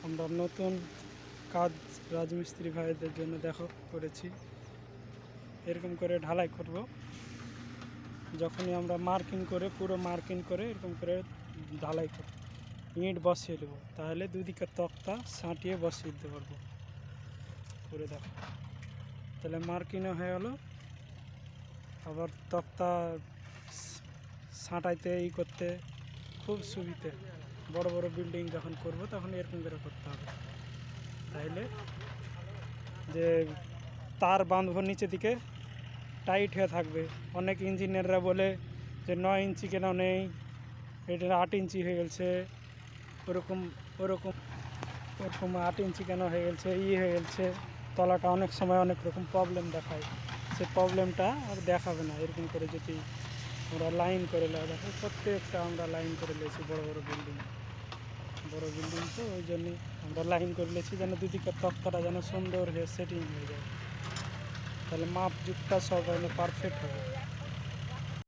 আমরা নতুন কাজ রাজমিস্ত্রি ভাইদের জন্য দেখো করেছি। এরকম করে ঢালাই করব। যখনই আমরা মার্কিং করে পুরো মার্কিং করে এরকম করে ঢালাই করব, ইট বসিয়ে দেবো, তাহলে দুদিকে তক্তা সাঁটিয়ে বসিয়ে দিতে পারবো। করে দেখো, তাহলে মার্কিংও হয়ে গেলো, আবার তক্তা সাঁটাইতে করতে খুব সুবিধে। বড় বড় বিল্ডিং যখন করব তখন এরকম করে করতে হবে। তাইলে যে তার বাঁধবো নিচে দিকে টাইট হয়ে থাকবে। অনেক ইঞ্জিনিয়াররা বলে যে 9 ইঞ্চি কেন নেই, এটা 8 ইঞ্চি হয়ে গেছে, ওরকম ওরকম ওরকম 8 ইঞ্চি কেন হয়ে গেছে, হয়ে গেছে। তলাটা অনেক সময় অনেক রকম প্রবলেম দেখায়, সে প্রবলেমটা আর দেখাবে না। এরকম করে যদি আমরা লাইন করে দেখো, প্রত্যেকটা আমরা লাইন করে নিয়েছি। বড় বিল্ডিং তো ওই জন্যই আমরা লাইন করে নিয়েছি, যেন দুদিকে তক্তাটা যেন সুন্দর হয়ে সেটিং হয়ে যায়। তাহলে মাপ যুগটা সব পারফেক্ট হবে।